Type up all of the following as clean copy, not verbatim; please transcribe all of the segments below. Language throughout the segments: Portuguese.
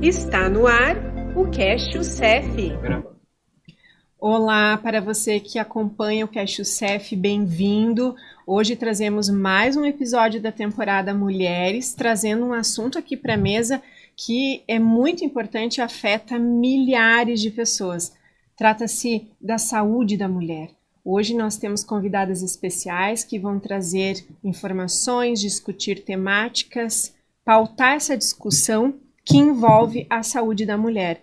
Está no ar o Cash-UCEF. Olá, para você que acompanha o Cash-UCEF, bem-vindo. Hoje trazemos mais um episódio da temporada Mulheres, trazendo um assunto aqui para a mesa que é muito importante e afeta milhares de pessoas. Trata-se da saúde da mulher. Hoje nós temos convidadas especiais que vão trazer informações, discutir temáticas, pautar essa discussão que envolve a saúde da mulher.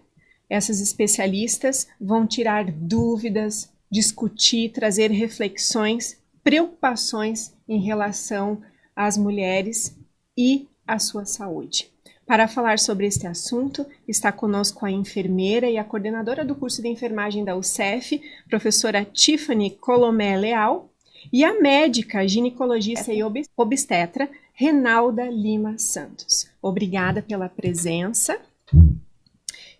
Essas especialistas vão tirar dúvidas, discutir, trazer reflexões, preocupações em relação às mulheres e à sua saúde. Para falar sobre este assunto, está conosco a enfermeira e a coordenadora do curso de enfermagem da UCEF, professora Tiffany Colomé Leal, e a médica, ginecologista e obstetra, Renalda Lima Santos. Obrigada pela presença.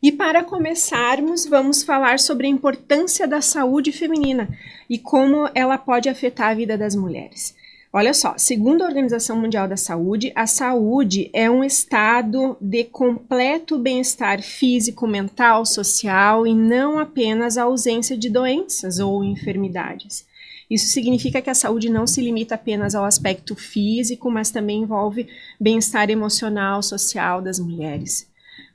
E para começarmos, vamos falar sobre a importância da saúde feminina e como ela pode afetar a vida das mulheres. Olha só, segundo a Organização Mundial da Saúde, a saúde é um estado de completo bem-estar físico, mental, social e não apenas a ausência de doenças ou enfermidades. Isso significa que a saúde não se limita apenas ao aspecto físico, mas também envolve bem-estar emocional, social das mulheres.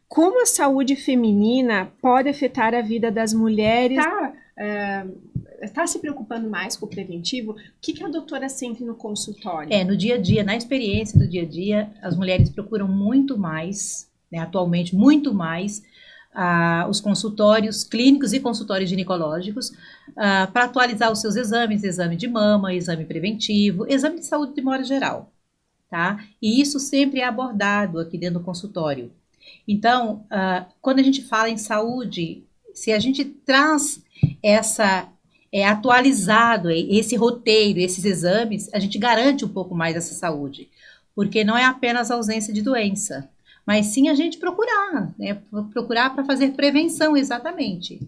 Como a saúde feminina pode afetar a vida das mulheres? Está se preocupando mais com o preventivo? O que a doutora sente no consultório? No dia a dia, na experiência do dia a dia, as mulheres procuram muito mais, né, atualmente, muito mais, os consultórios clínicos e consultórios ginecológicos para atualizar os seus exames, exame de mama, exame preventivo, exame de saúde de modo geral, tá? E isso sempre é abordado aqui dentro do consultório. Então, quando a gente fala em saúde, se a gente traz atualizado esse roteiro, esses exames, a gente garante um pouco mais essa saúde, porque não é apenas a ausência de doença, mas sim a gente procurar, né? Procurar para fazer prevenção, exatamente.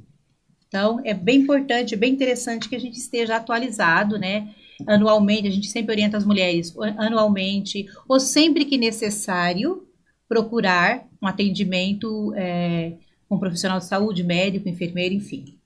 Então, é bem importante, bem interessante que a gente esteja atualizado, né? Anualmente, a gente sempre orienta as mulheres, anualmente, ou sempre que necessário, procurar um atendimento com um profissional de saúde, médico, enfermeiro, enfim.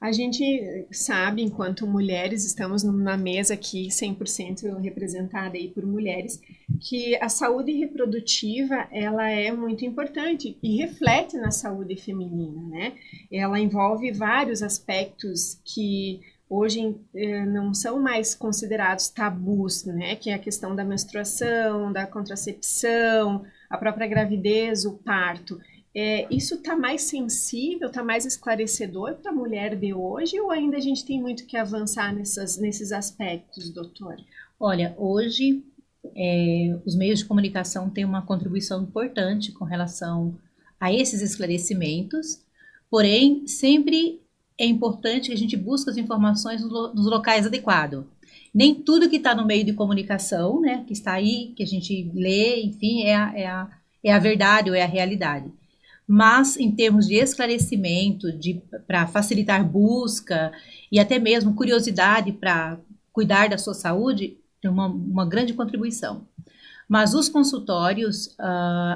A gente sabe, enquanto mulheres, estamos na mesa aqui 100% representada aí por mulheres, que a saúde reprodutiva, ela é muito importante e reflete na saúde feminina, né? Ela envolve vários aspectos que hoje não são mais considerados tabus, né? Que é a questão da menstruação, da contracepção, a própria gravidez, o parto. Isso está mais sensível, está mais esclarecedor para a mulher de hoje ou ainda a gente tem muito que avançar nesses aspectos, doutora? Olha, hoje os meios de comunicação têm uma contribuição importante com relação a esses esclarecimentos, porém, sempre é importante que a gente busque as informações nos locais adequados. Nem tudo que está no meio de comunicação, né, que está aí, que a gente lê, enfim, é a verdade ou é a realidade. Mas em termos de esclarecimento, para facilitar busca e até mesmo curiosidade para cuidar da sua saúde, tem uma grande contribuição. Mas os consultórios,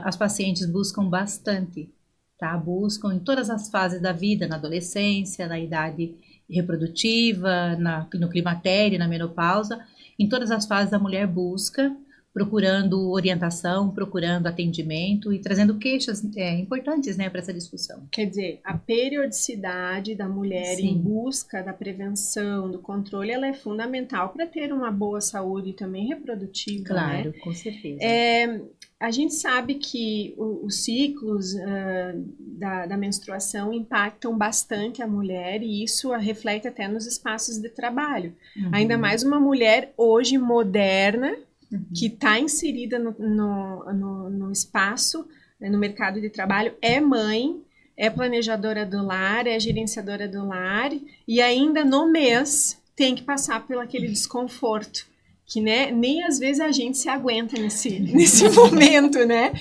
as pacientes buscam bastante, tá? Buscam em todas as fases da vida, na adolescência, na idade reprodutiva, no climatério, na menopausa, em todas as fases a mulher busca, procurando orientação, procurando atendimento e trazendo queixas importantes, né, para essa discussão. Quer dizer, a periodicidade da mulher Sim. Em busca da prevenção, do controle, ela é fundamental para ter uma boa saúde também reprodutiva, claro, né? Com certeza. A gente sabe que os ciclos da menstruação impactam bastante a mulher e isso reflete até nos espaços de trabalho. Uhum. Ainda mais uma mulher hoje moderna, que está inserida no espaço, no mercado de trabalho, é mãe, é planejadora do lar, é gerenciadora do lar e ainda no mês tem que passar por aquele desconforto, que né, nem às vezes a gente se aguenta nesse momento, né?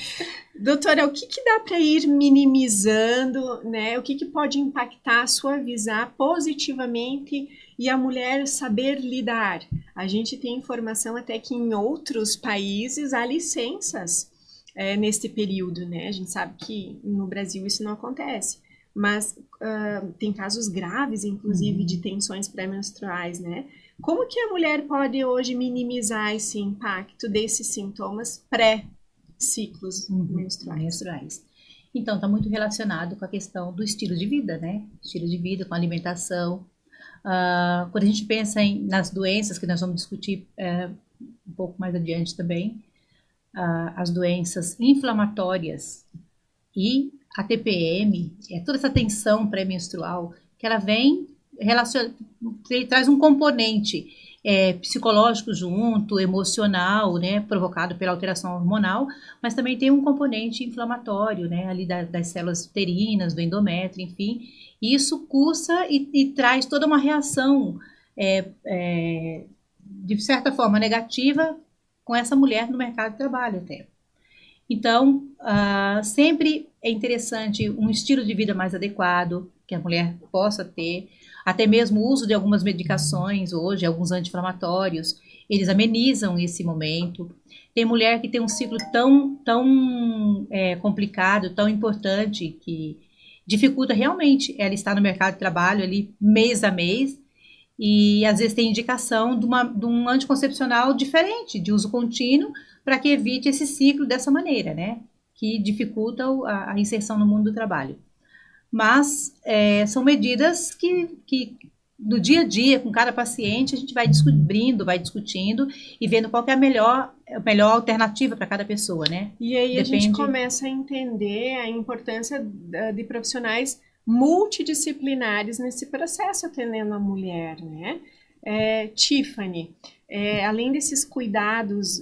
Doutora, o que dá para ir minimizando, né? O que pode impactar, suavizar positivamente e a mulher saber lidar? A gente tem informação até que em outros países há licenças neste período, né? A gente sabe que no Brasil isso não acontece, mas tem casos graves, inclusive, de tensões pré-menstruais, né? Como que a mulher pode hoje minimizar esse impacto desses sintomas pré-ciclos menstruais? Então, está muito relacionado com a questão do estilo de vida, né? Estilo de vida, com alimentação. Quando a gente pensa nas doenças, que nós vamos discutir um pouco mais adiante também, as doenças inflamatórias e a TPM, toda essa tensão pré-menstrual, que ela vem ele traz um componente psicológico junto, emocional, né, provocado pela alteração hormonal, mas também tem um componente inflamatório, né, ali das células uterinas, do endométrio, enfim, e isso cursa e traz toda uma reação, de certa forma, negativa com essa mulher no mercado de trabalho até. Então, sempre é interessante um estilo de vida mais adequado, que a mulher possa ter, até mesmo o uso de algumas medicações hoje, alguns anti-inflamatórios, eles amenizam esse momento. Tem mulher que tem um ciclo tão complicado, tão importante, que dificulta realmente ela estar no mercado de trabalho ali mês a mês, e às vezes tem indicação de um anticoncepcional diferente, de uso contínuo, para que evite esse ciclo dessa maneira, né? Que dificulta a inserção no mundo do trabalho. Mas são medidas que no dia a dia, com cada paciente, a gente vai descobrindo, vai discutindo e vendo qual que é a melhor alternativa para cada pessoa, né? E aí a gente começa a entender a importância de profissionais multidisciplinares nesse processo atendendo a mulher, né? Tiffany, além desses cuidados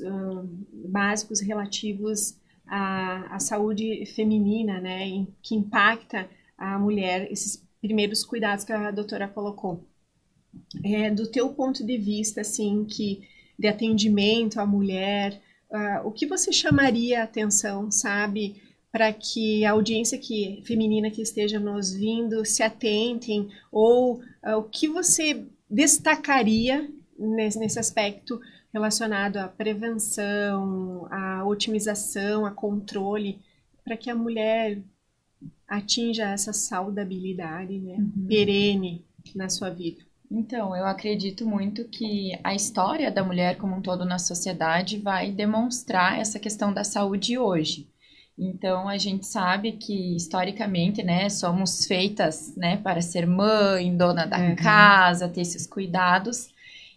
básicos relativos à saúde feminina, né, que impacta a mulher, esses primeiros cuidados que a doutora colocou, do teu ponto de vista, assim, de atendimento à mulher, o que você chamaria a atenção, sabe, para que a audiência feminina que esteja nos vindo se atentem, ou o que você destacaria nesse aspecto relacionado à prevenção, à otimização, a controle, para que a mulher atinja essa saudabilidade, né, perene na sua vida? Então, eu acredito muito que a história da mulher como um todo na sociedade vai demonstrar essa questão da saúde hoje. Então, a gente sabe que, historicamente, né, somos feitas, né, para ser mãe, dona da casa, ter esses cuidados.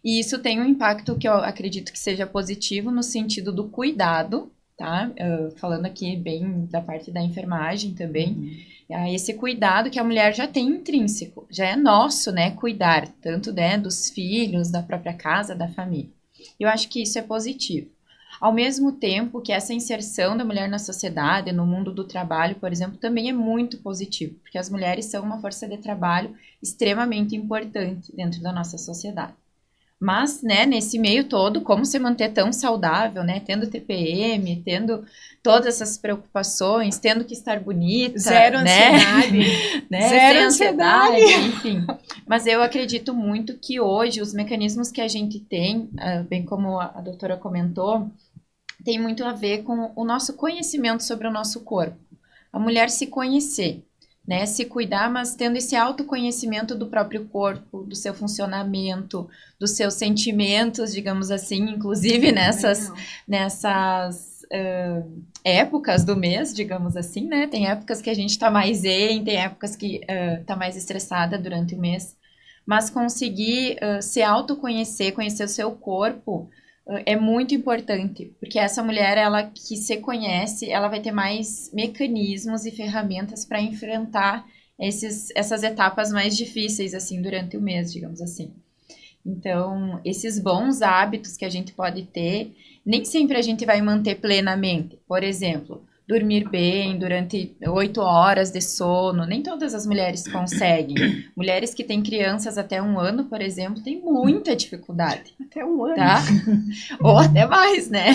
E isso tem um impacto que eu acredito que seja positivo no sentido do cuidado, tá? Falando aqui bem da parte da enfermagem também. Esse cuidado que a mulher já tem intrínseco, já é nosso, né, cuidar, tanto, né, dos filhos, da própria casa, da família. Eu acho que isso é positivo. Ao mesmo tempo que essa inserção da mulher na sociedade, no mundo do trabalho, por exemplo, também é muito positivo, porque as mulheres são uma força de trabalho extremamente importante dentro da nossa sociedade. Mas, né, nesse meio todo, como se manter tão saudável, né, tendo TPM, tendo todas essas preocupações, tendo que estar bonita, zero ansiedade, né? Zero ansiedade, enfim. Mas eu acredito muito que hoje os mecanismos que a gente tem, bem como a doutora comentou, tem muito a ver com o nosso conhecimento sobre o nosso corpo. A mulher se conhecer, né, se cuidar, mas tendo esse autoconhecimento do próprio corpo, do seu funcionamento, dos seus sentimentos, digamos assim, inclusive nessas épocas do mês, digamos assim, né? Tem épocas que a gente tá mais zen, tem épocas que tá mais estressada durante o mês, mas conseguir se autoconhecer, conhecer o seu corpo, é muito importante, porque essa mulher, ela que se conhece, ela vai ter mais mecanismos e ferramentas para enfrentar essas etapas mais difíceis, assim, durante o mês, digamos assim. Então, esses bons hábitos que a gente pode ter, nem sempre a gente vai manter plenamente. Por exemplo, dormir bem durante 8 horas de sono, nem todas as mulheres conseguem. Mulheres que têm crianças até 1 ano, por exemplo, têm muita dificuldade. Até 1 ano. Tá? Ou até mais, né?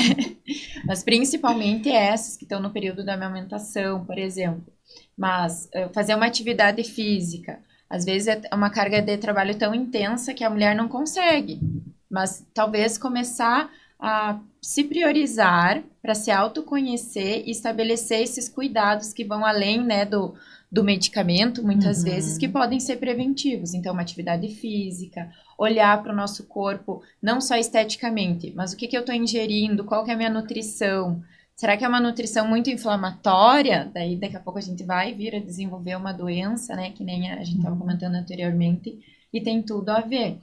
Mas principalmente essas que estão no período da amamentação, por exemplo. Mas fazer uma atividade física, às vezes é uma carga de trabalho tão intensa que a mulher não consegue. Mas talvez começar a se priorizar para se autoconhecer e estabelecer esses cuidados que vão além, né, do medicamento, muitas vezes, que podem ser preventivos. Então, uma atividade física, olhar para o nosso corpo, não só esteticamente, mas o que eu estou ingerindo, qual que é a minha nutrição. Será que é uma nutrição muito inflamatória? Daí, daqui a pouco, a gente vai vir a desenvolver uma doença, né, que nem a gente estava comentando anteriormente, e tem tudo a ver.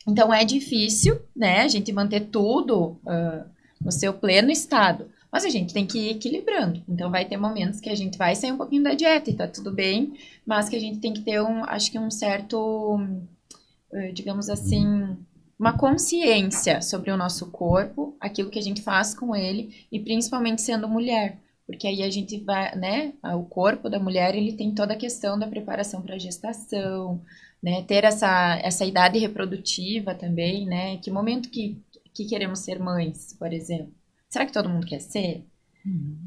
Então, é difícil, né, a gente manter tudo no seu pleno estado. Mas a gente tem que ir equilibrando. Então, vai ter momentos que a gente vai sair um pouquinho da dieta e tá tudo bem, mas que a gente tem que ter, acho que um certo, digamos assim, uma consciência sobre o nosso corpo, aquilo que a gente faz com ele, e principalmente sendo mulher. Porque aí a gente vai, né, o corpo da mulher, ele tem toda a questão da preparação para a gestação, né, ter essa idade reprodutiva também, né, que momento que queremos ser mães, por exemplo. Será que todo mundo quer ser?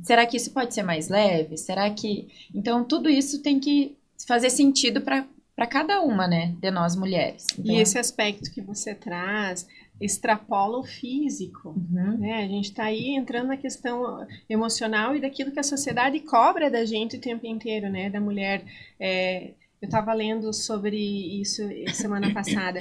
Será que isso pode ser mais leve? Será que... Então, tudo isso tem que fazer sentido para cada uma, né, de nós mulheres. Então, E esse aspecto que você traz extrapola o físico, né? A gente está aí entrando na questão emocional e daquilo que a sociedade cobra da gente o tempo inteiro, né? Da mulher. Eu estava lendo sobre isso semana passada.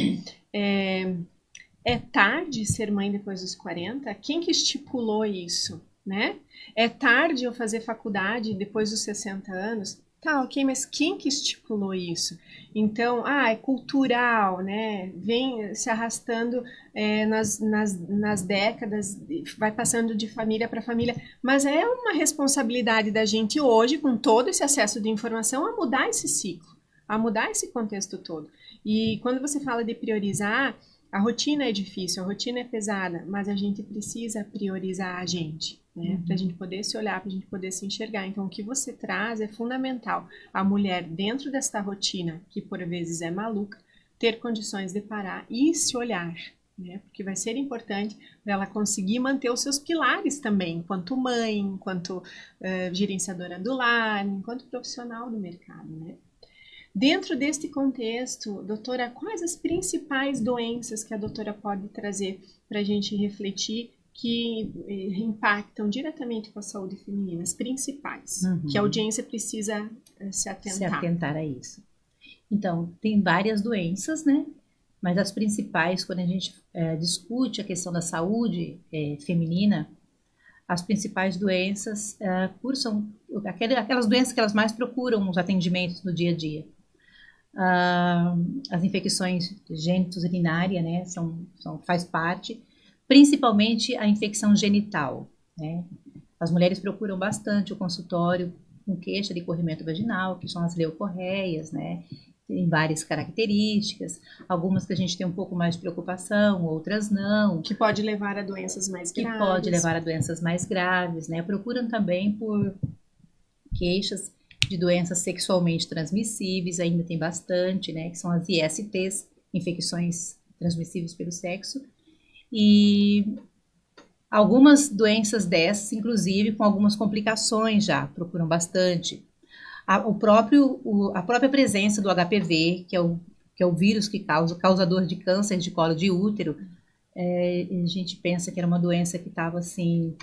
É tarde ser mãe depois dos 40? Quem que estipulou isso, né? É tarde eu fazer faculdade depois dos 60 anos? Tá, ok, mas quem que estipulou isso? Então, é cultural, né? Vem se arrastando nas décadas, vai passando de família para família, mas é uma responsabilidade da gente hoje, com todo esse acesso de informação, a mudar esse ciclo, a mudar esse contexto todo. E quando você fala de priorizar, a rotina é difícil, a rotina é pesada, mas a gente precisa priorizar a gente, né? Para a gente poder se olhar, para a gente poder se enxergar. Então, o que você traz é fundamental. A mulher, dentro desta rotina, que por vezes é maluca, ter condições de parar e se olhar, né? Porque vai ser importante para ela conseguir manter os seus pilares também, enquanto mãe, enquanto gerenciadora do lar, enquanto profissional do mercado, né? Dentro deste contexto, doutora, quais as principais doenças que a doutora pode trazer para a gente refletir que impactam diretamente com a saúde feminina, as principais, que a audiência precisa se atentar? Se atentar a isso. Então, tem várias doenças, né? Mas as principais, quando a gente discute a questão da saúde feminina, as principais doenças cursam aquelas doenças que elas mais procuram os atendimentos no dia a dia. As infecções geniturinárias, né, faz parte, principalmente a infecção genital, né? As mulheres procuram bastante o consultório com queixa de corrimento vaginal, que são as leucorreias, né? Tem várias características, algumas que a gente tem um pouco mais de preocupação, outras não. Que pode levar a doenças mais graves. Que pode levar a doenças mais graves, né? Procuram também por queixas de doenças sexualmente transmissíveis, ainda tem bastante, né? Que são as ISTs, infecções transmissíveis pelo sexo. E algumas doenças dessas, inclusive, com algumas complicações já, procuram bastante. A própria presença do HPV, que é o vírus que causador de câncer de colo de útero, a gente pensa que era uma doença que estava assim,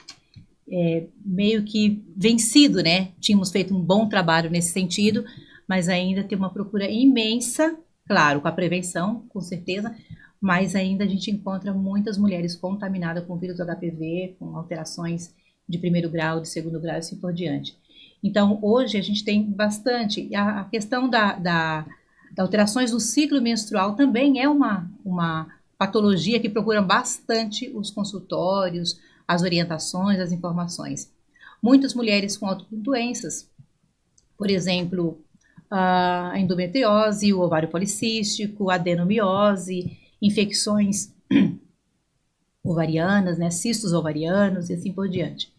meio que vencido, né? Tínhamos feito um bom trabalho nesse sentido, mas ainda tem uma procura imensa, claro, com a prevenção, com certeza, mas ainda a gente encontra muitas mulheres contaminadas com o vírus do HPV, com alterações de primeiro grau, de segundo grau e assim por diante. Então, hoje a gente tem bastante. A questão da alterações do ciclo menstrual também é uma patologia que procura bastante os consultórios, as orientações, as informações. Muitas mulheres com autodoenças, por exemplo, a endometriose, o ovário policístico, a adenomiose, infecções ovarianas, né, cistos ovarianos e assim por diante.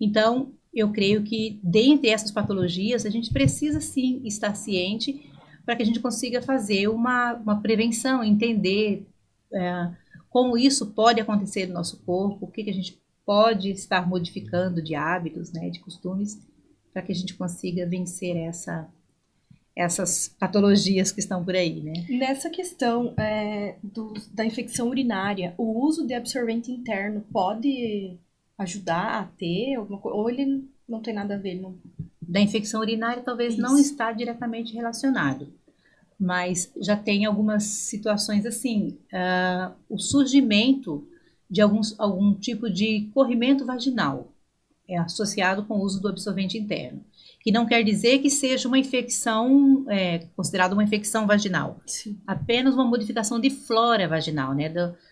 Então, eu creio que, dentre essas patologias, a gente precisa sim estar ciente para que a gente consiga fazer uma prevenção, entender como isso pode acontecer no nosso corpo, o que a gente pode estar modificando de hábitos, né, de costumes, para que a gente consiga vencer essas patologias que estão por aí, né? Nessa questão da infecção urinária, o uso de absorvente interno pode ajudar a ter alguma coisa? Ou ele não tem nada a ver? Não... Da infecção urinária talvez Isso. não está diretamente relacionado, mas já tem algumas situações assim, o surgimento de algum tipo de corrimento vaginal é associado com o uso do absorvente interno, que não quer dizer que seja uma infecção, considerada uma infecção vaginal, Sim. apenas uma modificação de flora vaginal, né,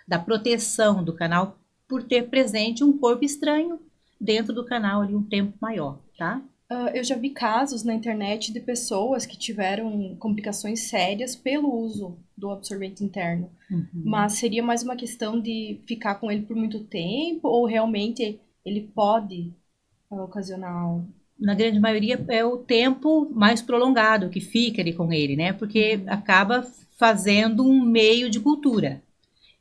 da proteção do canal por ter presente um corpo estranho dentro do canal ali um tempo maior, tá? Eu já vi casos na internet de pessoas que tiveram complicações sérias pelo uso do absorvente interno. Uhum. Mas seria mais uma questão de ficar com ele por muito tempo ou realmente ele pode ocasionar... Na grande maioria é o tempo mais prolongado que fica ali com ele, né? Porque acaba fazendo um meio de cultura.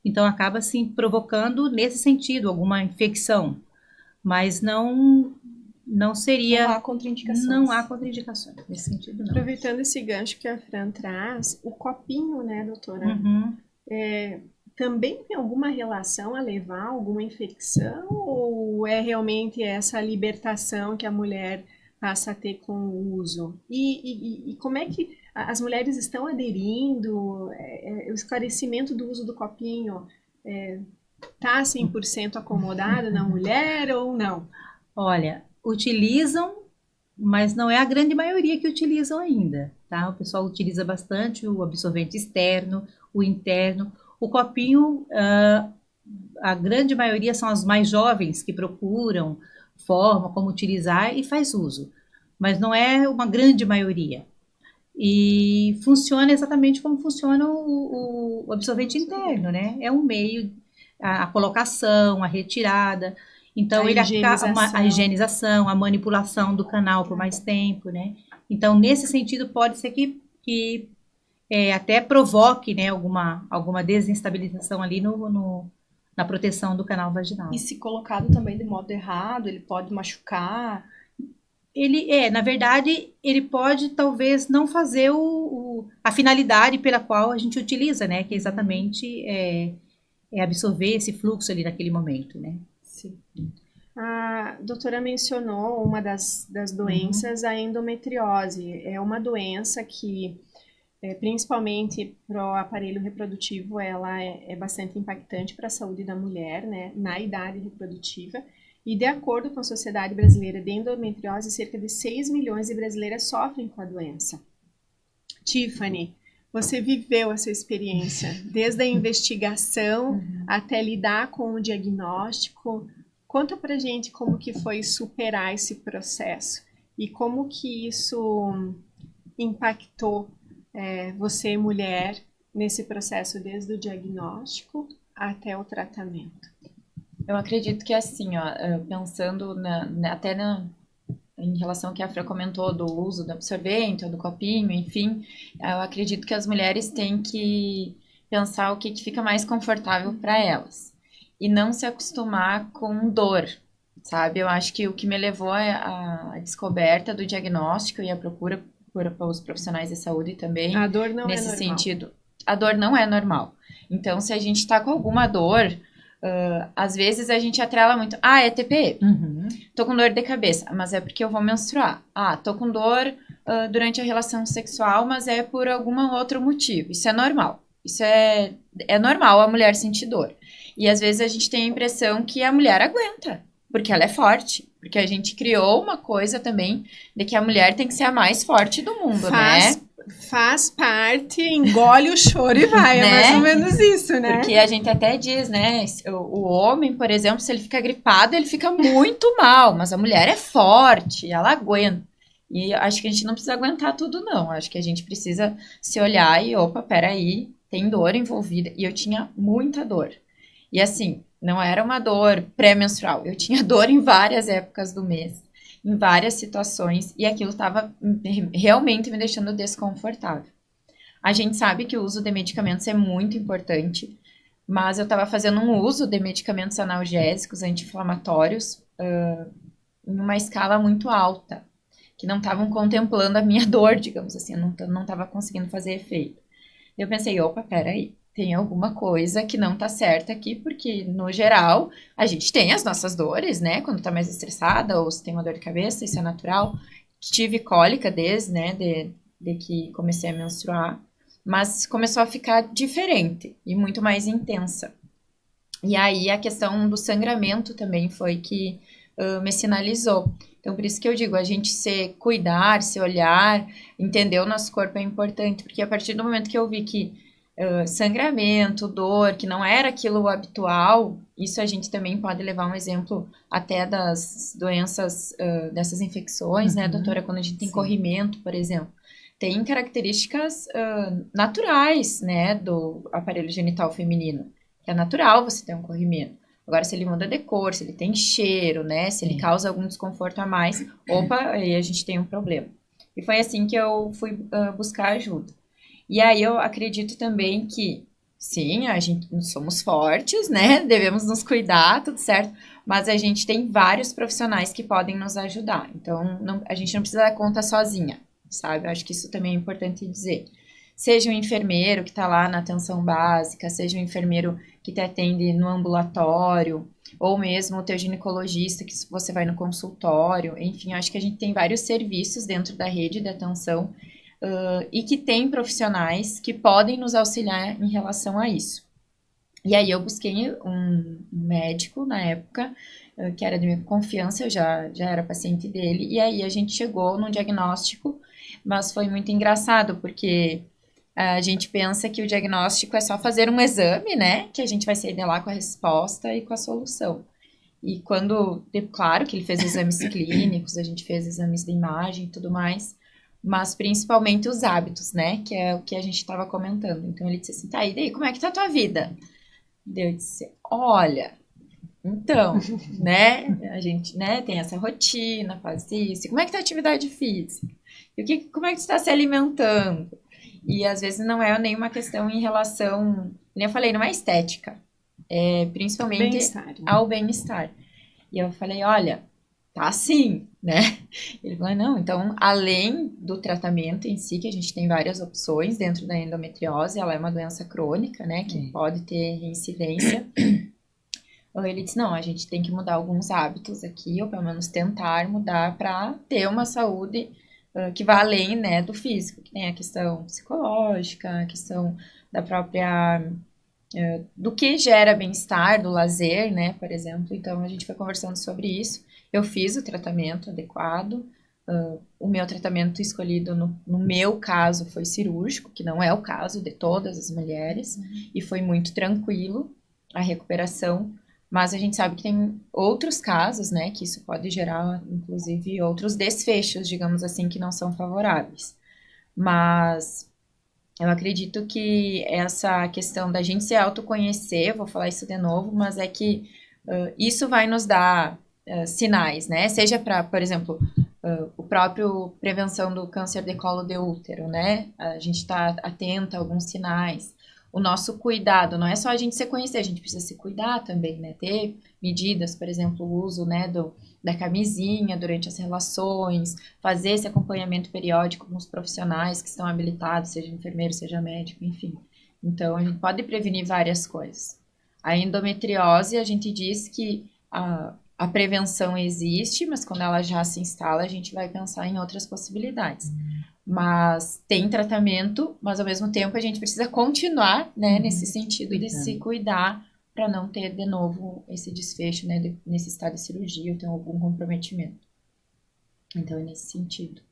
Então acaba assim provocando nesse sentido alguma infecção, mas não seria. Não há contraindicações. Não há contraindicações nesse sentido, não. Aproveitando esse gancho que a Fran traz, o copinho, né, doutora? Uhum. Também tem alguma relação a levar a alguma infecção ou é realmente essa libertação que a mulher passa a ter com o uso? E como é que as mulheres estão aderindo? O esclarecimento do uso do copinho está 100% acomodado na mulher ou não? Olha, utilizam, mas não é a grande maioria que utilizam ainda, tá? O pessoal utiliza bastante o absorvente externo, o interno. O copinho, a grande maioria são as mais jovens que procuram forma como utilizar e faz uso, mas não é uma grande maioria. E funciona exatamente como funciona o absorvente interno, né? É um meio, a colocação, a retirada. Então, a higienização, a manipulação do canal por mais tempo, né? Então, nesse sentido, pode ser que até provoque, né, alguma desinstabilização ali na proteção do canal vaginal. E se colocado também de modo errado, ele pode machucar? Na verdade, ele pode talvez não fazer a finalidade pela qual a gente utiliza, né? Que é exatamente absorver esse fluxo ali naquele momento, né? Sim. A doutora mencionou uma das doenças, a endometriose. É uma doença que, principalmente para o aparelho reprodutivo, ela é bastante impactante para a saúde da mulher, né, na idade reprodutiva. E de acordo com a Sociedade Brasileira de Endometriose, cerca de 6 milhões de brasileiras sofrem com a doença. Tiffany, você viveu essa experiência, desde a investigação até lidar com o diagnóstico. Conta pra gente como que foi superar esse processo e como que isso impactou você, mulher, nesse processo desde o diagnóstico até o tratamento. Eu acredito que assim, ó, pensando em relação ao que a Fran comentou do uso do absorvente ou do copinho, enfim, eu acredito que as mulheres têm que pensar o que fica mais confortável para elas e não se acostumar com dor, sabe? Eu acho que o que me levou à descoberta do diagnóstico e à procura por os profissionais de saúde também, a dor não nesse é normal. sentido, a dor não é normal. Então, se a gente está com alguma dor, às vezes a gente atrela muito, é TPM, tô com dor de cabeça, mas é porque eu vou menstruar. Tô com dor durante a relação sexual, mas é por algum outro motivo. Isso é normal. Isso é normal a mulher sentir dor. E às vezes a gente tem a impressão que a mulher aguenta, porque ela é forte. Porque a gente criou uma coisa também de que a mulher tem que ser a mais forte do mundo, né? Faz parte, engole o choro e vai, né? É mais ou menos isso, né? Porque a gente até diz, né, o homem, por exemplo, se ele fica gripado, ele fica muito mal, mas a mulher é forte, ela aguenta. E acho que a gente não precisa aguentar tudo, não. Acho que a gente precisa se olhar e, opa, peraí, tem dor envolvida. E eu tinha muita dor. E assim, não era uma dor pré-menstrual, eu tinha dor em várias épocas do mês, em várias situações, e aquilo estava realmente me deixando desconfortável. A gente sabe que o uso de medicamentos é muito importante, mas eu estava fazendo um uso de medicamentos analgésicos, anti-inflamatórios, em uma escala muito alta, que que não estavam contemplando a minha dor, digamos assim, eu não estava conseguindo fazer efeito. Eu pensei, opa, peraí, tem alguma coisa que não tá certa aqui, porque, no geral, a gente tem as nossas dores, né, quando tá mais estressada, ou se tem uma dor de cabeça, isso é natural. Tive cólica desde, né, de que comecei a menstruar, mas começou a ficar diferente e muito mais intensa. E aí a questão do sangramento também foi que me sinalizou. Então, por isso que eu digo, a gente se cuidar, se olhar, entender o nosso corpo é importante, porque a partir do momento que eu vi que sangramento, dor, que não era aquilo habitual, isso a gente também pode levar um exemplo até das doenças, dessas infecções, né, doutora, quando a gente tem corrimento, por exemplo. Tem características naturais, né, do aparelho genital feminino, que é natural você ter um corrimento. Agora, se ele muda de cor, se ele tem cheiro, né, se ele causa algum desconforto a mais, opa, aí a gente tem um problema. E foi assim que eu fui buscar ajuda. E aí eu acredito também que, sim, a gente somos fortes, né, devemos nos cuidar, tudo certo, mas a gente tem vários profissionais que podem nos ajudar. Então, a gente não precisa dar conta sozinha, sabe? Eu acho que isso também é importante dizer. Seja um enfermeiro que está lá na atenção básica, seja um enfermeiro que te atende no ambulatório, ou mesmo o teu ginecologista que você vai no consultório. Enfim, acho que a gente tem vários serviços dentro da rede de atenção e que tem profissionais que podem nos auxiliar em relação a isso. E aí eu busquei um médico na época, que era de minha confiança, eu já era paciente dele, e aí a gente chegou num diagnóstico, mas foi muito engraçado, porque a gente pensa que o diagnóstico é só fazer um exame, né? Que a gente vai sair de lá com a resposta e com a solução. E claro que ele fez exames clínicos, a gente fez exames de imagem e tudo mais, mas principalmente os hábitos, né? Que é o que a gente estava comentando. Então ele disse assim, tá, e daí, como é que tá a tua vida? Eu disse, olha, então, né? A gente, né, tem essa rotina, faz isso. E como é que tá a atividade física? E como é que tu está se alimentando? E às vezes não é nenhuma questão em relação, como eu falei, não é estética, é principalmente ao bem-estar. E eu falei, olha, tá assim, né? Ele falou, não, então, além do tratamento em si, que a gente tem várias opções dentro da endometriose, ela é uma doença crônica, né, que pode ter reincidência. Ele disse, não, a gente tem que mudar alguns hábitos aqui, ou pelo menos tentar mudar para ter uma saúde que vai além, né, do físico, que tem a questão psicológica, a questão da própria, do que gera bem-estar, do lazer, né, por exemplo. Então, a gente foi conversando sobre isso. Eu fiz o tratamento adequado, o meu tratamento escolhido, no meu caso, foi cirúrgico, que não é o caso de todas as mulheres, e foi muito tranquilo a recuperação. Mas a gente sabe que tem outros casos, né, que isso pode gerar, inclusive, outros desfechos, digamos assim, que não são favoráveis. Mas eu acredito que essa questão da gente se autoconhecer, vou falar isso de novo, mas é que isso vai nos dar sinais, né? Seja para, por exemplo, o próprio prevenção do câncer de colo de útero, né? A gente está atenta a alguns sinais. O nosso cuidado, não é só a gente se conhecer, a gente precisa se cuidar também, né? Ter medidas, por exemplo, o uso, né, da camisinha durante as relações, fazer esse acompanhamento periódico com os profissionais que estão habilitados, seja enfermeiro, seja médico, enfim. Então, a gente pode prevenir várias coisas. A endometriose, a gente diz que a prevenção existe, mas quando ela já se instala, a gente vai pensar em outras possibilidades. Mas tem tratamento, mas ao mesmo tempo a gente precisa continuar, né, nesse sentido de se cuidar para não ter de novo esse desfecho, né, nesse estado de cirurgia ou ter algum comprometimento. Então, é nesse sentido.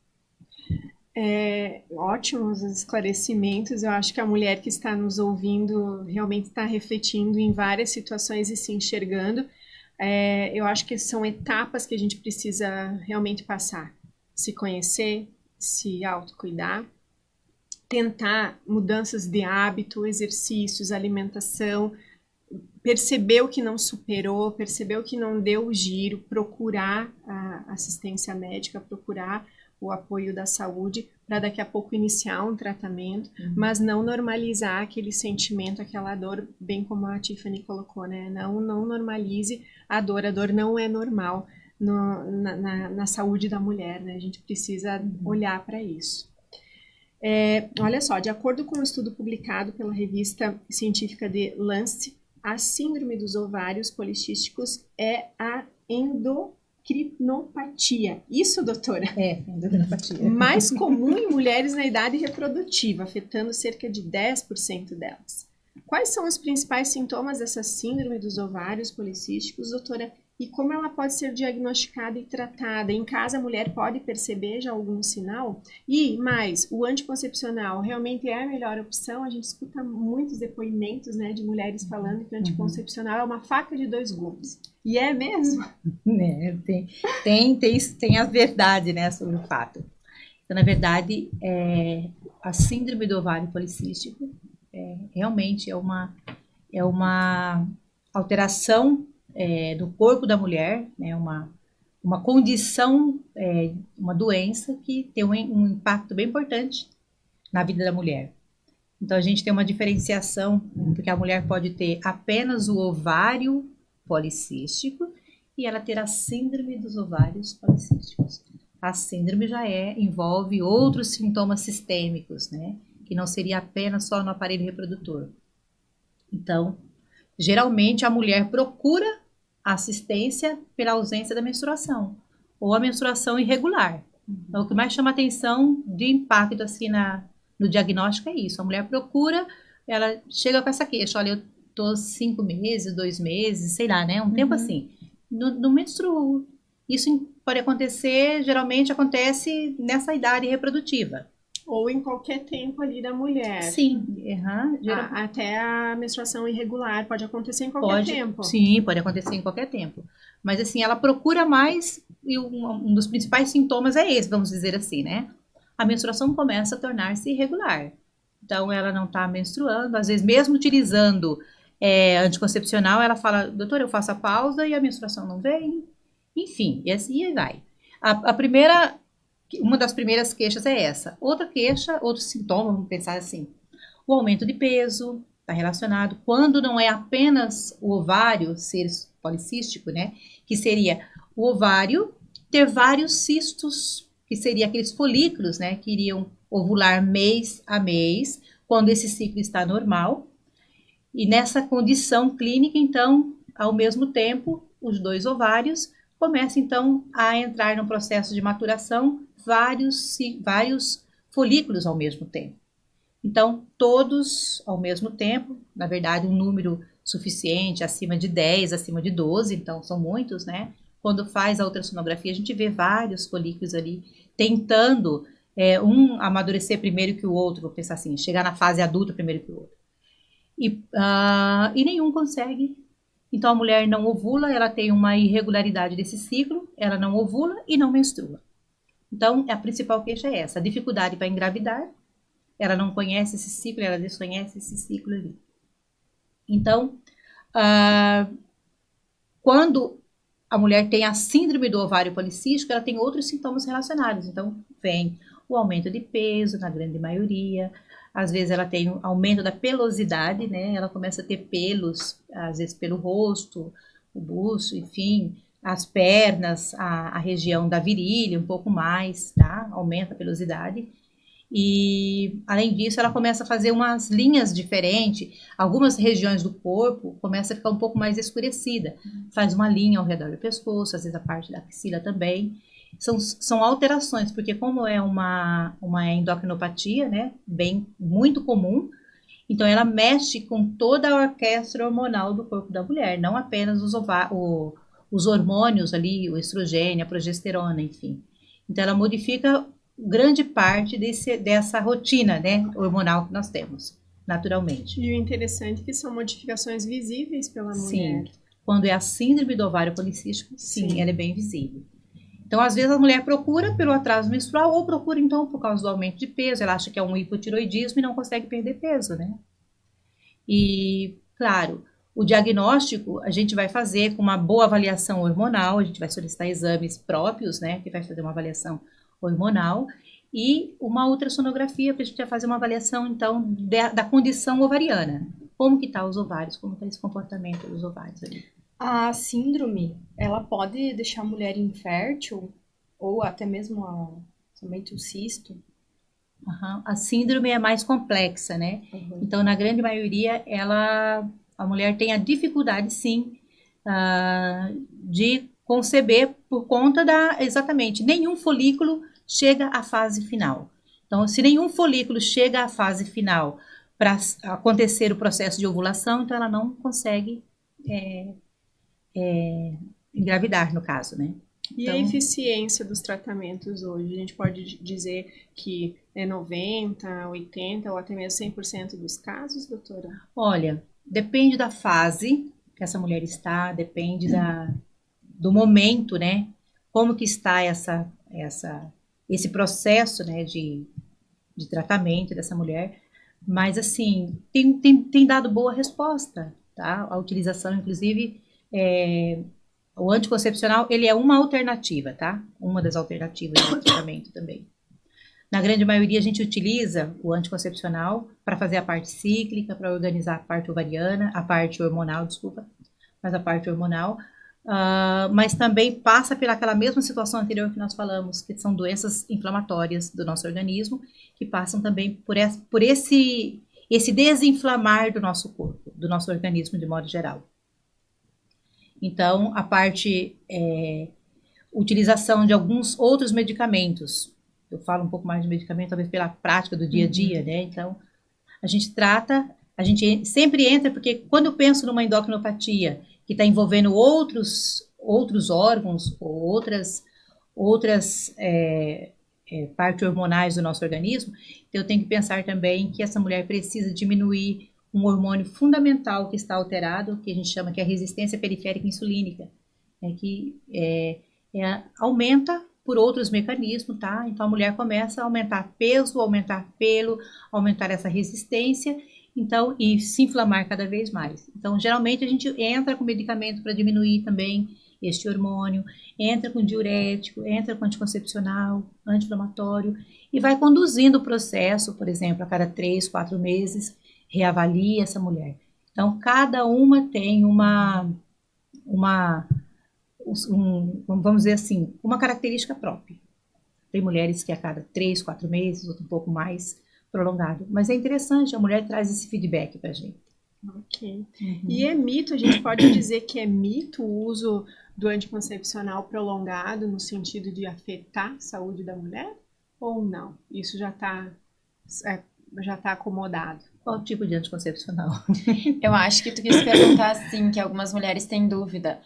Ótimos os esclarecimentos. Eu acho que a mulher que está nos ouvindo realmente está refletindo em várias situações e se enxergando. Eu acho que são etapas que a gente precisa realmente passar. Se conhecer, se autocuidar, tentar mudanças de hábito, exercícios, alimentação, perceber o que não superou, perceber o que não deu o giro, procurar a assistência médica, procurar o apoio da saúde para daqui a pouco iniciar um tratamento, mas não normalizar aquele sentimento, aquela dor, bem como a Tiffany colocou, né? Não normalize a dor não é normal. na saúde da mulher, né? A gente precisa olhar para isso. Olha só, de acordo com um estudo publicado pela revista científica The Lancet, a síndrome dos ovários policísticos é a endocrinopatia. Isso, doutora? Endocrinopatia. Mais comum em mulheres na idade reprodutiva, afetando cerca de 10% delas. Quais são os principais sintomas dessa síndrome dos ovários policísticos, doutora? E como ela pode ser diagnosticada e tratada? Em casa, a mulher pode perceber já algum sinal? E mais, o anticoncepcional realmente é a melhor opção? A gente escuta muitos depoimentos, né, de mulheres falando que o anticoncepcional é uma faca de dois gumes. E é mesmo? Tem a verdade, né, sobre o fato. Então, na verdade, a síndrome do ovário policístico realmente é uma alteração do corpo da mulher, né, uma condição, uma doença que tem um impacto bem importante na vida da mulher. Então, a gente tem uma diferenciação, porque a mulher pode ter apenas o ovário policístico e ela ter a síndrome dos ovários policísticos. A síndrome já envolve outros sintomas sistêmicos, né, que não seria apenas só no aparelho reprodutor. Então, geralmente a mulher procura assistência pela ausência da menstruação ou a menstruação irregular. Então, o que mais chama atenção de impacto assim no diagnóstico é isso. A mulher procura, ela chega com essa queixa, olha, eu tô 5 meses, 2 meses, sei lá, né, um tempo assim, não menstruo. Isso pode acontecer, geralmente acontece nessa idade reprodutiva. Ou em qualquer tempo ali da mulher. Sim, até a menstruação irregular pode acontecer em qualquer tempo. Sim, pode acontecer em qualquer tempo. Mas assim, ela procura mais, e um dos principais sintomas é esse, vamos dizer assim, né? A menstruação começa a tornar-se irregular. Então, ela não está menstruando, às vezes mesmo utilizando anticoncepcional, ela fala, doutora, eu faço a pausa e a menstruação não vem. Enfim, e assim vai. Uma das primeiras queixas é essa. Outra queixa, outro sintoma, vamos pensar assim, o aumento de peso está relacionado, quando não é apenas o ovário ser policístico, né, que seria o ovário ter vários cistos, que seria aqueles folículos, né, que iriam ovular mês a mês, quando esse ciclo está normal, e nessa condição clínica, então, ao mesmo tempo, os 2 ovários começam, então, a entrar no processo de maturação, vários folículos ao mesmo tempo. Então, todos ao mesmo tempo, na verdade, um número suficiente, acima de 10, acima de 12, então são muitos, né? Quando faz a ultrassonografia, a gente vê vários folículos ali, tentando um amadurecer primeiro que o outro, vou pensar assim, chegar na fase adulta primeiro que o outro. E nenhum consegue. Então, a mulher não ovula, ela tem uma irregularidade desse ciclo, ela não ovula e não menstrua. Então, a principal queixa é essa, a dificuldade para engravidar, ela não conhece esse ciclo, ela desconhece esse ciclo ali. Então, quando a mulher tem a síndrome do ovário policístico, ela tem outros sintomas relacionados. Então, vem o aumento de peso, na grande maioria, às vezes ela tem um aumento da pelosidade, né? Ela começa a ter pelos, às vezes pelo rosto, o busto, enfim, as pernas, a região da virilha, um pouco mais, tá? Aumenta a pelosidade. E, além disso, ela começa a fazer umas linhas diferentes. Algumas regiões do corpo começam a ficar um pouco mais escurecida. Faz uma linha ao redor do pescoço, às vezes a parte da axila também. São alterações, porque como é uma endocrinopatia, né? Muito comum, então ela mexe com toda a orquestra hormonal do corpo da mulher, não apenas os hormônios ali, o estrogênio, a progesterona, enfim. Então, ela modifica grande parte dessa rotina, né, hormonal que nós temos, naturalmente. E o interessante é que são modificações visíveis pela mulher. Sim, quando é a síndrome do ovário policístico, sim, ela é bem visível. Então, às vezes, a mulher procura pelo atraso menstrual ou procura, então, por causa do aumento de peso. Ela acha que é um hipotiroidismo e não consegue perder peso, né? E, claro, o diagnóstico a gente vai fazer com uma boa avaliação hormonal, a gente vai solicitar exames próprios, né, que vai fazer uma avaliação hormonal, e uma ultrassonografia para a gente fazer uma avaliação, então, da condição ovariana. Como que tá os ovários, como está esse comportamento dos ovários ali. A síndrome, ela pode deixar a mulher infértil ou até mesmo somente o cisto. Aham. A síndrome é mais complexa, né? Então, na grande maioria, a mulher tem a dificuldade, sim, de conceber por conta exatamente, nenhum folículo chega à fase final. Então, se nenhum folículo chega à fase final para acontecer o processo de ovulação, então ela não consegue engravidar, no caso, né? E a Então, eficiência dos tratamentos hoje? A gente pode dizer que é 90, 80 ou até mesmo 100% dos casos, doutora? olha, depende da fase que essa mulher está, depende do momento, né? Como que está esse processo, né, de tratamento dessa mulher. Mas, assim, tem dado boa resposta, tá? A utilização, inclusive, o anticoncepcional, ele é uma alternativa, tá? Uma das alternativas do tratamento também. Na grande maioria, a gente utiliza o anticoncepcional para fazer a parte cíclica, para organizar a parte ovariana, a parte hormonal, desculpa, mas a parte hormonal. Mas também passa pelaquela mesma situação anterior que nós falamos, que são doenças inflamatórias do nosso organismo, que passam também por esse desinflamar do nosso corpo, do nosso organismo de modo geral. Então, a parte utilização de alguns outros medicamentos. Eu falo um pouco mais de medicamento, talvez pela prática do dia a dia, né? Então, a gente sempre entra, porque quando eu penso numa endocrinopatia que está envolvendo outros órgãos ou outras partes hormonais do nosso organismo, então eu tenho que pensar também que essa mulher precisa diminuir um hormônio fundamental que está alterado, que a gente chama que é a resistência periférica insulínica, que aumenta por outros mecanismos, tá? Então a mulher começa a aumentar peso, aumentar pelo, aumentar essa resistência, então, e se inflamar cada vez mais. Então, geralmente a gente entra com medicamento para diminuir também este hormônio, entra com diurético, entra com anticoncepcional, anti-inflamatório, e vai conduzindo o processo, por exemplo, a cada 3, 4 meses, reavalia essa mulher. Então, cada uma tem vamos dizer assim, uma característica própria. Tem mulheres que a cada 3, 4 meses, outro um pouco mais prolongado. Mas é interessante, a mulher traz esse feedback pra gente. Ok. E é mito, a gente pode dizer que é mito o uso do anticoncepcional prolongado no sentido de afetar a saúde da mulher? Ou não? Isso já está acomodado? Qual tipo de anticoncepcional? Eu acho que tu quis perguntar assim, que algumas mulheres têm dúvida.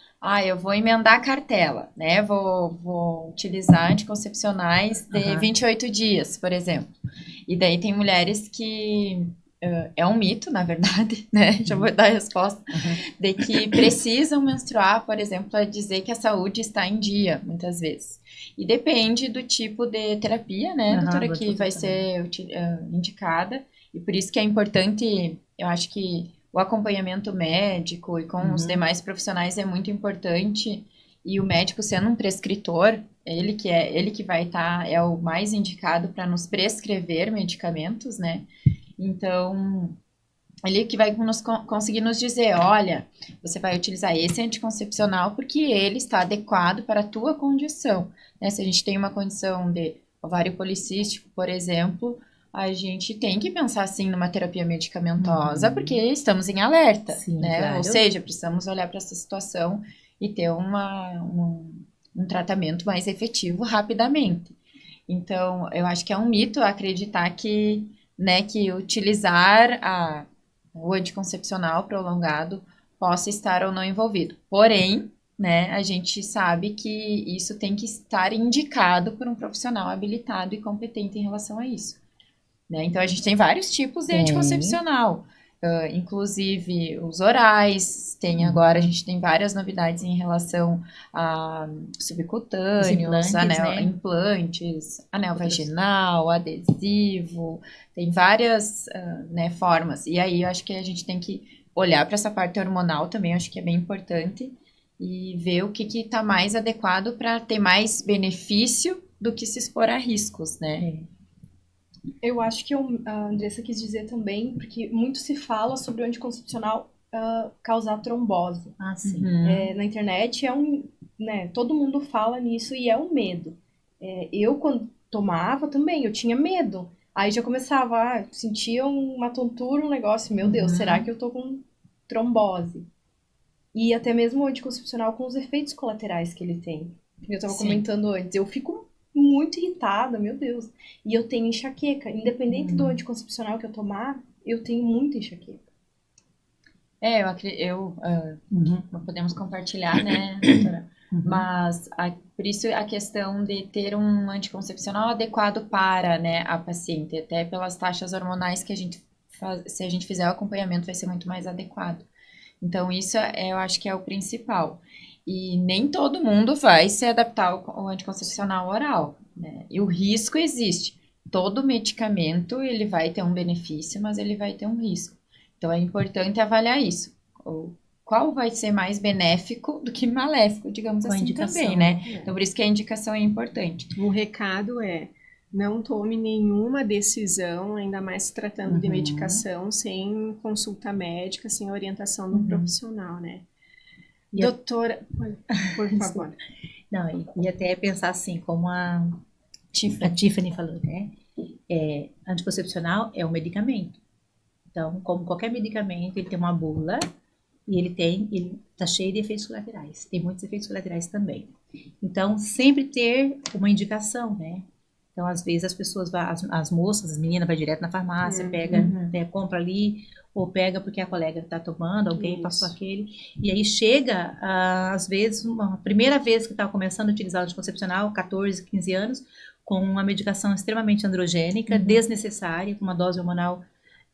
Eu vou emendar a cartela, né? Vou utilizar anticoncepcionais de 28 dias, por exemplo. E daí tem mulheres que é um mito, na verdade, né? Já vou dar a resposta, de que precisam menstruar, por exemplo, para dizer que a saúde está em dia, muitas vezes. E depende do tipo de terapia, né, doutora, que vai ser indicada. E por isso que é importante, eu acho que o acompanhamento médico e com os demais profissionais é muito importante. E o médico sendo um prescritor, ele que vai estar, é o mais indicado para nos prescrever medicamentos, né? Então, ele que vai conseguir nos dizer, olha, você vai utilizar esse anticoncepcional porque ele está adequado para a tua condição, né? Se a gente tem uma condição de ovário policístico, por exemplo, a gente tem que pensar, sim, numa terapia medicamentosa, porque estamos em alerta, Sim, né? claro. Ou seja, precisamos olhar para essa situação e ter um tratamento mais efetivo rapidamente. Então, eu acho que é um mito acreditar que utilizar o anticoncepcional prolongado possa estar ou não envolvido. Porém, né, a gente sabe que isso tem que estar indicado por um profissional habilitado e competente em relação a isso. Né? Então, a gente tem vários tipos de anticoncepcional, inclusive os orais, agora a gente tem várias novidades em relação a subcutâneos, implantes, anel vaginal, adesivo, tem várias formas. E aí, eu acho que a gente tem que olhar para essa parte hormonal também, acho que é bem importante, e ver o que está mais adequado para ter mais benefício do que se expor a riscos, né? Eu acho que a Andressa quis dizer também, porque muito se fala sobre o anticoncepcional causar trombose. Ah, sim. Na internet né, todo mundo fala nisso e é um medo. Eu, quando tomava também, eu tinha medo. Aí já começava, sentia uma tontura, um negócio, meu Deus, será que eu tô com trombose? E até mesmo o anticoncepcional com os efeitos colaterais que ele tem. Eu tava comentando antes, eu fico muito irritada, meu Deus. E eu tenho enxaqueca, independente do anticoncepcional que eu tomar, eu tenho muita enxaqueca. Podemos compartilhar, né, doutora? Mas, por isso, a questão de ter um anticoncepcional adequado para, né, a paciente, até pelas taxas hormonais que a gente faz, se a gente fizer o acompanhamento, vai ser muito mais adequado. Então, isso eu acho que é o principal. E nem todo mundo vai se adaptar ao anticoncepcional oral, né? E o risco existe. Todo medicamento, ele vai ter um benefício, mas ele vai ter um risco. Então, é importante avaliar isso. Qual vai ser mais benéfico do que maléfico, digamos Com a assim, indicação, também, né? Então, por isso que a indicação é importante. O recado é: não tome nenhuma decisão, ainda mais se tratando de medicação, sem consulta médica, sem orientação do profissional, né? Doutora, por favor. Não, e até pensar assim, como a Tiffany falou, né? Anticoncepcional é um medicamento. Então, como qualquer medicamento, ele tem uma bula e ele tá cheio de efeitos colaterais. Tem muitos efeitos colaterais também. Então, sempre ter uma indicação, né? Então, às vezes as pessoas as moças, as meninas, vai direto na farmácia, pega, né, compra ali, ou pega porque a colega está tomando, alguém passou aquele. E aí chega, às vezes, uma primeira vez que está começando a utilizar o anticoncepcional, 14, 15 anos, com uma medicação extremamente androgênica, desnecessária, com uma dose hormonal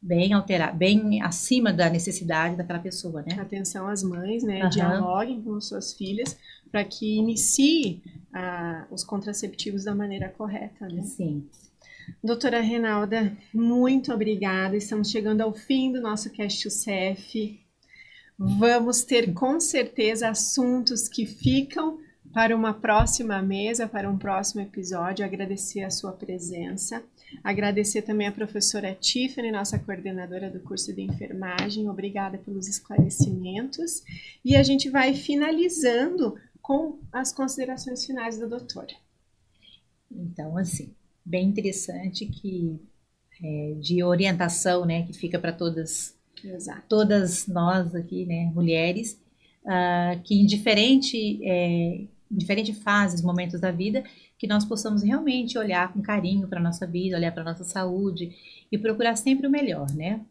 bem alterada, bem acima da necessidade daquela pessoa, né? Atenção às mães, né? Dialoguem com suas filhas para que inicie os contraceptivos da maneira correta, né? Sim. Doutora Reinalda, muito obrigada. Estamos chegando ao fim do nosso Cast UCEF. Vamos ter com certeza assuntos que ficam para uma próxima mesa, para um próximo episódio. Agradecer a sua presença. Agradecer também a professora Tiffany, nossa coordenadora do curso de enfermagem. Obrigada pelos esclarecimentos. E a gente vai finalizando com as considerações finais da doutora. Então, assim, bem interessante que de orientação, né, que fica para todas nós aqui, né, mulheres, que em diferentes fases, momentos da vida, que nós possamos realmente olhar com carinho para a nossa vida, olhar para a nossa saúde e procurar sempre o melhor, né?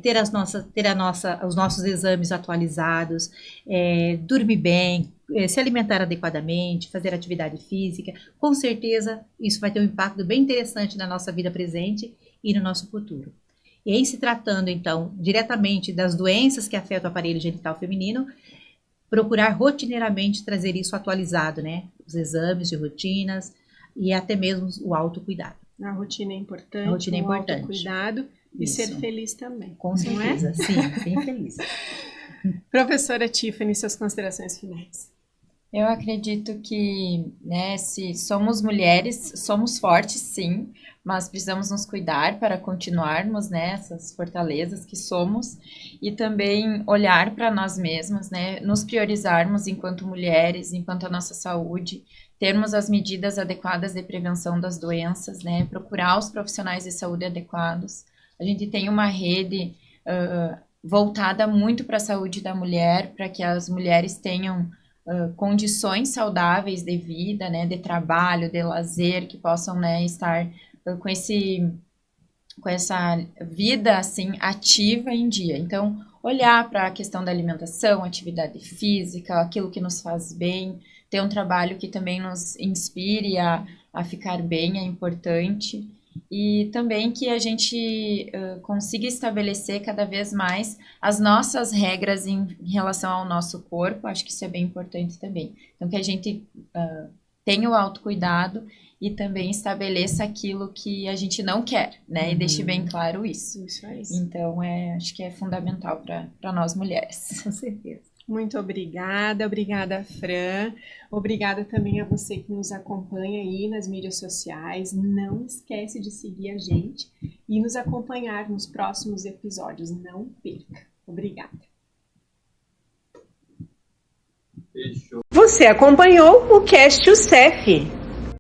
Ter os nossos exames atualizados, dormir bem, se alimentar adequadamente, fazer atividade física. Com certeza, isso vai ter um impacto bem interessante na nossa vida presente e no nosso futuro. E em se tratando, então, diretamente das doenças que afetam o aparelho genital feminino, procurar rotineiramente trazer isso atualizado, né? Os exames de rotinas e até mesmo o autocuidado. A rotina é importante, o autocuidado e isso. ser feliz também. Com certeza, sim, bem feliz. Professora Tiffany, suas considerações finais. Eu acredito que, né, se somos mulheres, somos fortes, sim, mas precisamos nos cuidar para continuarmos, né, essas fortalezas que somos e também olhar para nós mesmas, né, nos priorizarmos enquanto mulheres, enquanto a nossa saúde, termos as medidas adequadas de prevenção das doenças, né, procurar os profissionais de saúde adequados. A gente tem uma rede voltada muito para a saúde da mulher, para que as mulheres tenham condições saudáveis de vida, né, de trabalho, de lazer, que possam, né, estar com essa vida, assim, ativa em dia. Então, olhar para a questão da alimentação, atividade física, aquilo que nos faz bem, ter um trabalho que também nos inspire a ficar bem é importante. E também que a gente consiga estabelecer cada vez mais as nossas regras em relação ao nosso corpo, acho que isso é bem importante também. Então, que a gente tenha o autocuidado e também estabeleça aquilo que a gente não quer, né? E deixe bem claro isso. Isso é isso. Então, acho que é fundamental para nós mulheres. Com certeza. Muito obrigada, Fran. Obrigada também a você que nos acompanha aí nas mídias sociais. Não esquece de seguir a gente e nos acompanhar nos próximos episódios. Não perca. Obrigada. Você acompanhou o Cast UCEF.